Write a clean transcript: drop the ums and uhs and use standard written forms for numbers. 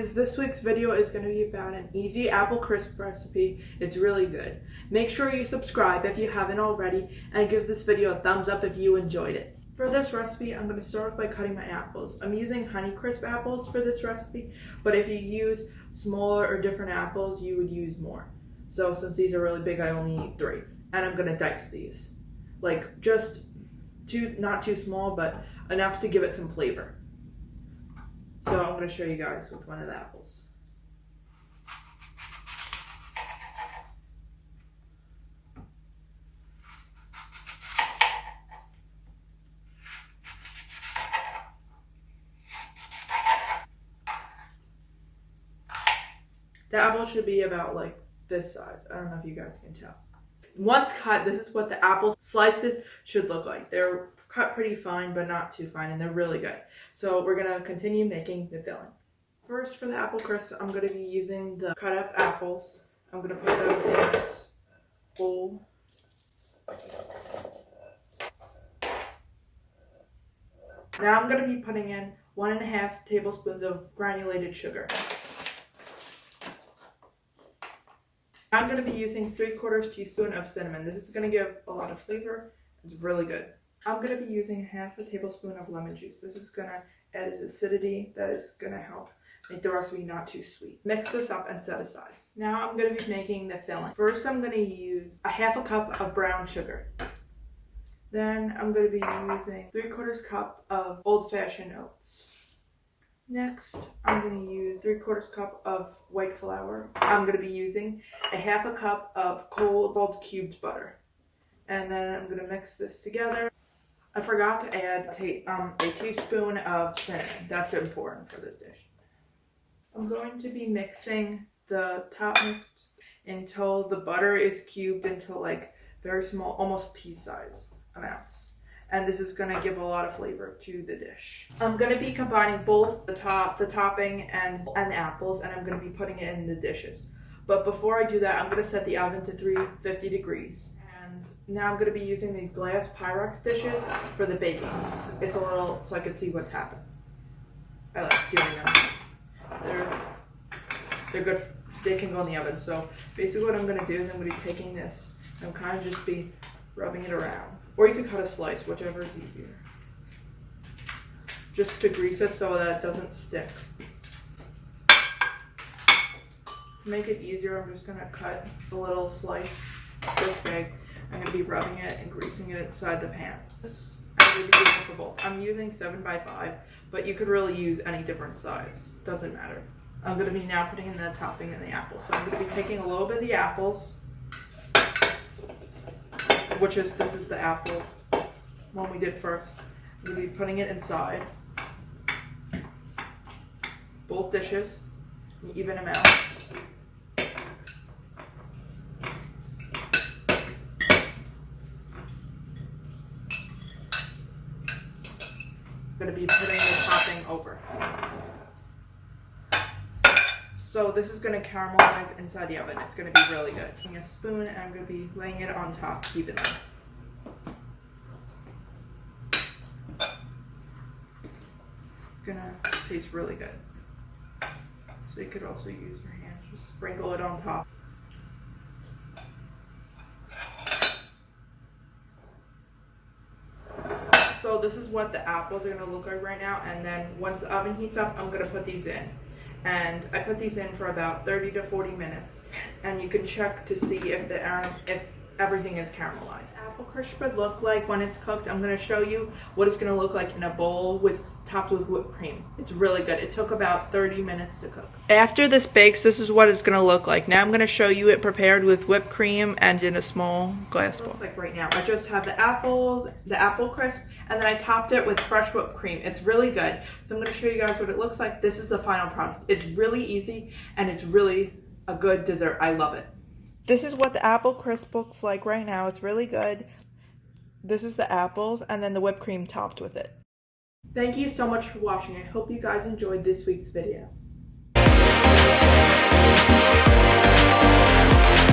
guys, this week's video is going to be about an easy apple crisp recipe. It's really good. Make sure you subscribe if you haven't already and give this video a thumbs up if you enjoyed it. For this recipe, I'm going to start by cutting my apples. I'm using Honeycrisp apples for this recipe, but if you use smaller or different apples, you would use more. So since these are really big, I only need 3. And I'm going to dice these. Like just not too small, but enough to give it some flavor. So I'm going to show you guys with one of the apples. The apple should be about like this size. I don't know if you guys can tell. Once cut, this is what the apple slices should look like. They're cut pretty fine, but not too fine, and they're really good. So we're gonna continue making the filling. First, for the apple crisp, I'm gonna be using the cut up apples. I'm gonna put them in this bowl. Now I'm gonna be putting in 1.5 tablespoons of granulated sugar. I'm going to be using 3/4 teaspoon of cinnamon. This is going to give a lot of flavor. It's really good. I'm going to be using 1/2 tablespoon of lemon juice. This is going to add acidity that is going to help make the recipe not too sweet. Mix this up and set aside. Now I'm going to be making the filling. First, I'm going to use 1/2 cup of brown sugar. Then I'm going to be using 3/4 cup of old-fashioned oats. Next, I'm going to use 3/4 cup of white flour. I'm going to be using 1/2 cup of cold cubed butter. And then I'm going to mix this together. I forgot to add a teaspoon of cinnamon. That's important for this dish. I'm going to be mixing the top mix until the butter is cubed into like very small, almost pea-size amounts. And this is going to give a lot of flavor to the dish. I'm going to be combining both the topping and the apples, and I'm going to be putting it in the dishes. But before I do that, I'm going to set the oven to 350 degrees. And now I'm going to be using these glass Pyrex dishes for the baking. It's a little, so I can see what's happening. I like doing them. They're good. They can go in the oven. So basically what I'm going to do is I'm going to be taking this and kind of just be rubbing it around. Or you could cut a slice, whichever is easier. Just to grease it so that it doesn't stick. To make it easier, I'm just going to cut a little slice this big. I'm going to be rubbing it and greasing it inside the pan. I'm going to be using for both. I'm using 7x5, but you could really use any different size. Doesn't matter. I'm going to be now putting in the topping and the apples. So I'm going to be taking a little bit of the apples, this is the apple one we did first. I'm going to be putting it inside both dishes, an even amount. I'm going to be putting the topping over. So this is going to caramelize inside the oven. It's going to be really good. I'm taking a spoon and I'm going to be laying it on top evenly. It's going to taste really good. So you could also use your hands, just sprinkle it on top. So this is what the apples are going to look like right now, and then once the oven heats up, I'm going to put these in. And I put these in for about 30 to 40 minutes. And you can check to see if everything is caramelized. Apple crisp would look like when it's cooked. I'm going to show you what it's going to look like in a bowl topped with whipped cream. It's really good. It took about 30 minutes to cook. After this bakes, this is what it's going to look like. Now I'm going to show you it prepared with whipped cream and in a small glass bowl. It looks like right now. I just have the apples, the apple crisp, and then I topped it with fresh whipped cream. It's really good. So I'm going to show you guys what it looks like. This is the final product. It's really easy and it's really a good dessert. I love it. This is what the apple crisp looks like right now. It's really good. This is the apples and then the whipped cream topped with it. Thank you so much for watching. I hope you guys enjoyed this week's video.